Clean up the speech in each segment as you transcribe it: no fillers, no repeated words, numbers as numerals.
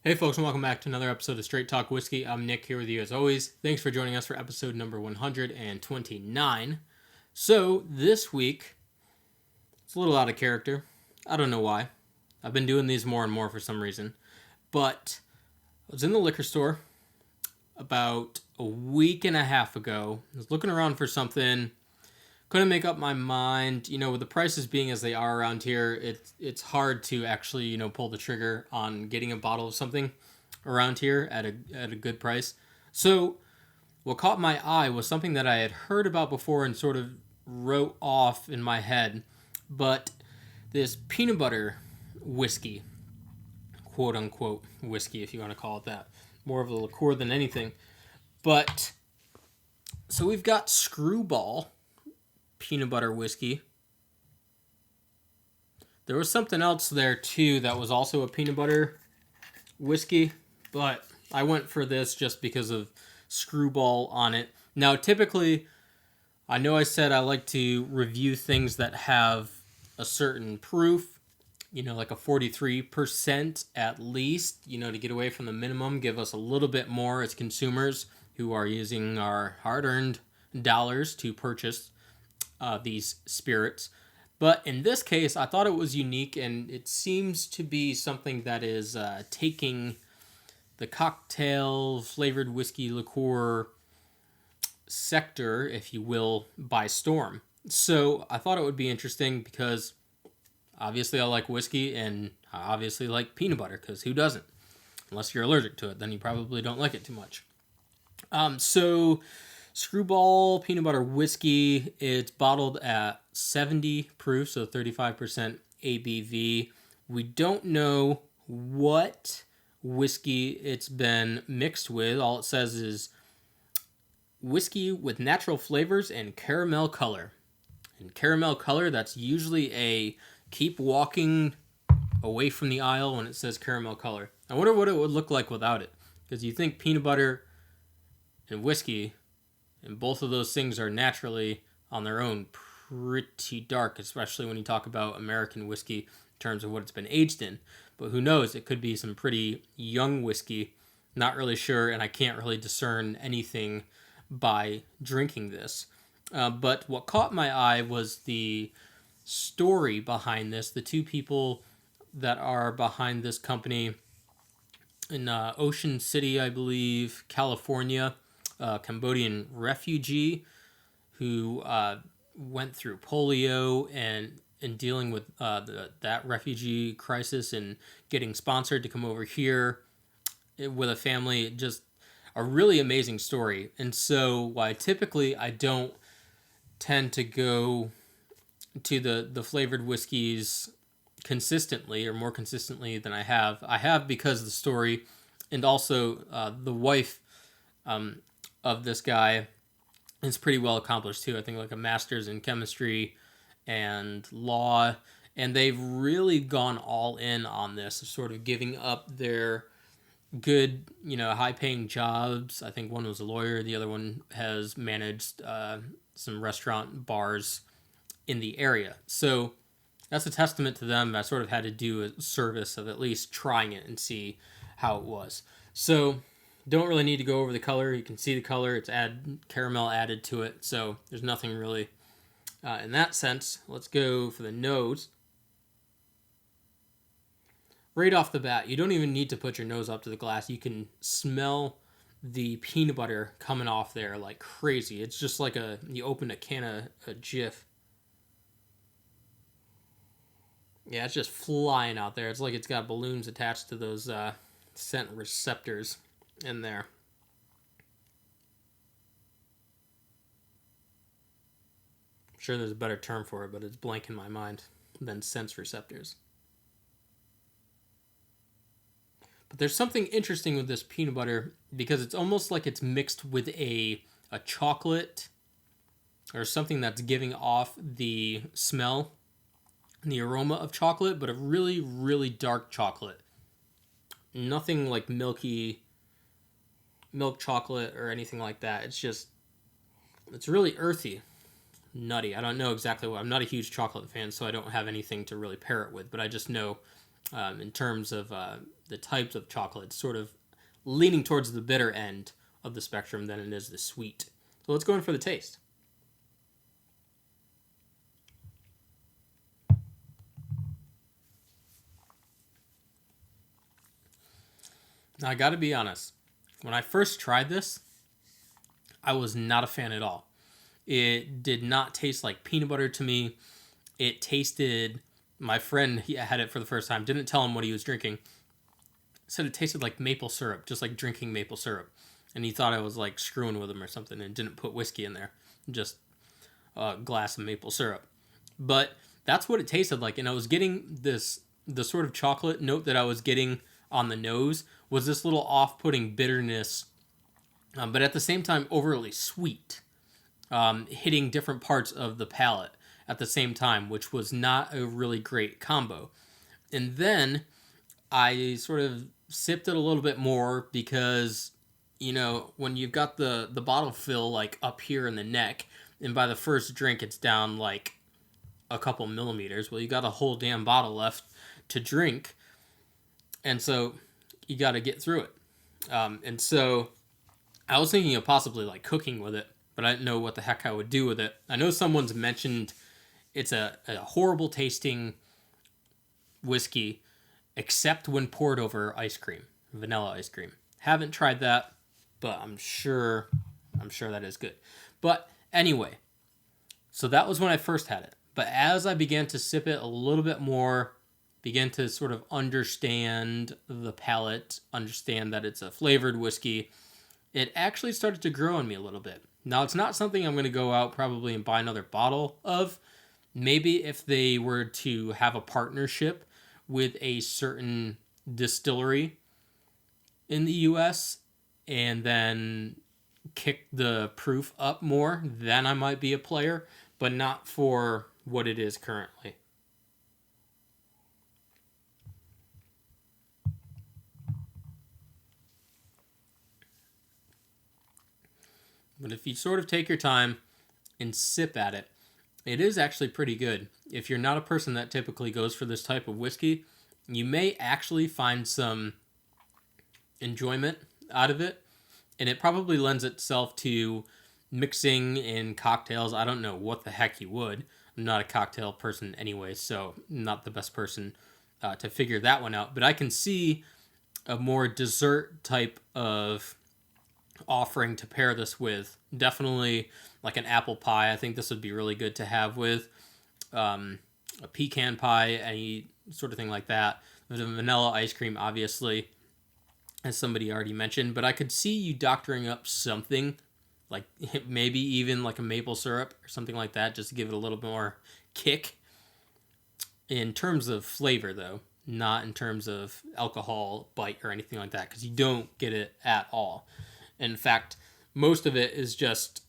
Hey folks, and welcome back to another episode of Straight Talk Whiskey. I'm Nick here with you as always. Thanks for joining us for episode number 129. So, this week, it's a little out of character. I don't know why. I've been doing these more and more for some reason. But I was in the liquor store about a week and a half ago. I was looking around for something. Couldn't make up my mind. With the prices being as they are around here, it's hard to actually, pull the trigger on getting a bottle of something around here at a good price. So what caught my eye was something that I had heard about before and sort of wrote off in my head. But this peanut butter whiskey, quote unquote whiskey, if you want to call it that. More of a liqueur than anything. But so we've got Skrewball Peanut Butter Whiskey. There was something else there too that was also a peanut butter whiskey, but I went for this just because of Skrewball on it. Now, typically, I know I said I like to review things that have a certain proof, like a 43% at least, to get away from the minimum, give us a little bit more as consumers who are using our hard-earned dollars to purchase these spirits. But in this case, I thought it was unique, and it seems to be something that is taking the cocktail flavored whiskey liqueur sector, if you will, by storm. So I thought it would be interesting because obviously I like whiskey, and I obviously like peanut butter, because who doesn't? Unless you're allergic to it, then you probably don't like it too much. So Skrewball Peanut Butter Whiskey, it's bottled at 70 proof, so 35% ABV. We don't know what whiskey it's been mixed with. All it says is whiskey with natural flavors and caramel color. And caramel color, that's usually a keep walking away from the aisle when it says caramel color. I wonder what it would look like without it. Because you think peanut butter and whiskey, and both of those things are naturally, on their own, pretty dark, especially when you talk about American whiskey in terms of what it's been aged in. But who knows? It could be some pretty young whiskey. Not really sure, and I can't really discern anything by drinking this. But what caught my eye was the story behind this. The two people that are behind this company in Ocean City, I believe, California, Cambodian refugee who went through polio and dealing with that refugee crisis and getting sponsored to come over here with a family. Just a really amazing story. And so why typically I don't tend to go to the flavored whiskeys consistently, or more consistently than I have. I have because of the story, and also the wife of this guy is pretty well accomplished too. I think like a master's in chemistry and law, and they've really gone all in on this, sort of giving up their good, high-paying jobs. I think one was a lawyer, the other one has managed some restaurant bars in the area. So that's a testament to them. I sort of had to do a service of at least trying it and see how it was. So don't really need to go over the color. You can see the color. It's caramel added to it. So there's nothing really in that sense. Let's go for the nose. Right off the bat, you don't even need to put your nose up to the glass. You can smell the peanut butter coming off there like crazy. It's just like you open a can of a Jif. Yeah, it's just flying out there. It's like it's got balloons attached to those scent receptors in there. I'm sure there's a better term for it, but it's blank in my mind than sense receptors. But there's something interesting with this peanut butter because it's almost like it's mixed with a chocolate or something that's giving off the smell and the aroma of chocolate, but a really, really dark chocolate. Nothing like milk chocolate or anything like that. It's really earthy, nutty. I don't know exactly what. I'm not a huge chocolate fan, so I don't have anything to really pair it with, but I just know in terms of the types of chocolate. It's sort of leaning towards the bitter end of the spectrum than it is the sweet. So let's go in for the taste. Now, I got to be honest. When I first tried this, I was not a fan at all. It did not taste like peanut butter to me. It tasted... My friend, he had it for the first time, didn't tell him what he was drinking. Said it tasted like maple syrup, just like drinking maple syrup. And he thought I was like screwing with him or something and didn't put whiskey in there. Just a glass of maple syrup. But that's what it tasted like. And I was getting this, the sort of chocolate note that I was getting on the nose was this little off-putting bitterness, but at the same time overly sweet, hitting different parts of the palate at the same time, which was not a really great combo. And then I sort of sipped it a little bit more because, you know, when you've got the bottle fill like up here in the neck, and by the first drink it's down like a couple millimeters, well, you got a whole damn bottle left to drink, and so you got to get through it. And so I was thinking of possibly like cooking with it, but I didn't know what the heck I would do with it. I know someone's mentioned it's a horrible tasting whiskey, except when poured over ice cream, vanilla ice cream. Haven't tried that, but I'm sure that is good. But anyway, so that was when I first had it. But as I began to sip it a little bit more, began to sort of understand the palate, understand that it's a flavored whiskey, it actually started to grow on me a little bit. Now, it's not something I'm going to go out probably and buy another bottle of. Maybe if they were to have a partnership with a certain distillery in the US and then kick the proof up more, then I might be a player, but not for what it is currently. But if you sort of take your time and sip at it, it is actually pretty good. If you're not a person that typically goes for this type of whiskey, you may actually find some enjoyment out of it. And it probably lends itself to mixing in cocktails. I don't know what the heck you would. I'm not a cocktail person anyway, so I'm not the best person to figure that one out. But I can see a more dessert type of offering to pair this with. Definitely like an apple pie. I think this would be really good to have with a pecan pie, any sort of thing like that. The vanilla ice cream, obviously, as somebody already mentioned. But I could see you doctoring up something, like maybe even like a maple syrup or something like that, just to give it a little more kick. In terms of flavor, though, not in terms of alcohol bite or anything like that, because you don't get it at all. In fact, most of it is just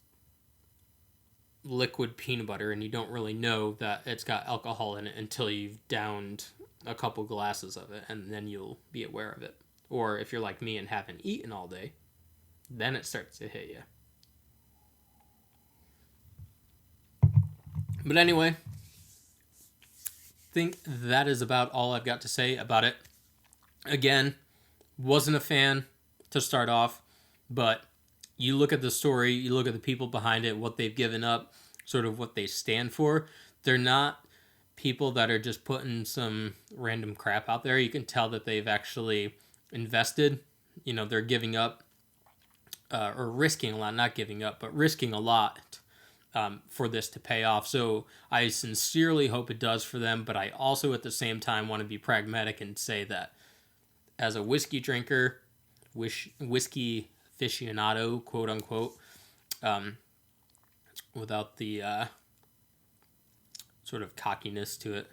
liquid peanut butter, and you don't really know that it's got alcohol in it until you've downed a couple glasses of it, and then you'll be aware of it. Or if you're like me and haven't eaten all day, then it starts to hit you. But anyway, I think that is about all I've got to say about it. Again, wasn't a fan to start off, but you look at the story, you look at the people behind it, what they've given up, sort of what they stand for. They're not people that are just putting some random crap out there. You can tell that they've actually invested. You know, they're giving up or risking a lot, not giving up, but risking a lot for this to pay off. So I sincerely hope it does for them, but I also at the same time want to be pragmatic and say that as a whiskey drinker, whiskey aficionado, quote unquote, without the sort of cockiness to it,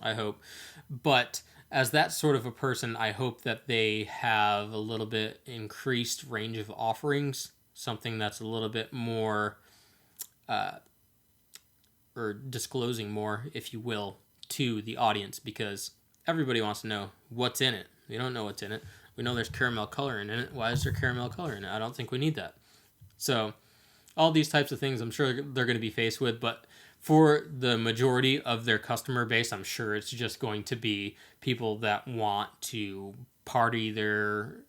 I hope. But as that sort of a person, I hope that they have a little bit increased range of offerings, something that's a little bit more, or disclosing more, if you will, to the audience, because everybody wants to know what's in it. We don't know what's in it. We know there's caramel coloring in it. Why is there caramel color in it? I don't think we need that. So all these types of things I'm sure they're going to be faced with, but for the majority of their customer base, I'm sure it's just going to be people that want to party their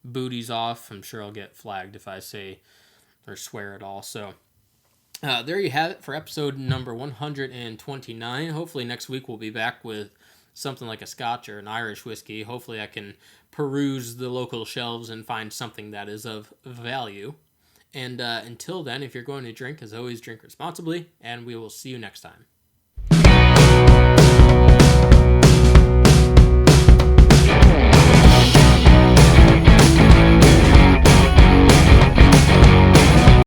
booties off. I'm sure I'll get flagged if I say or swear at all. So there you have it for episode number 129. Hopefully next week we'll be back with something like a Scotch or an Irish whiskey. Hopefully I can peruse the local shelves and find something that is of value. And until then, if you're going to drink, as always, drink responsibly, and we will see you next time.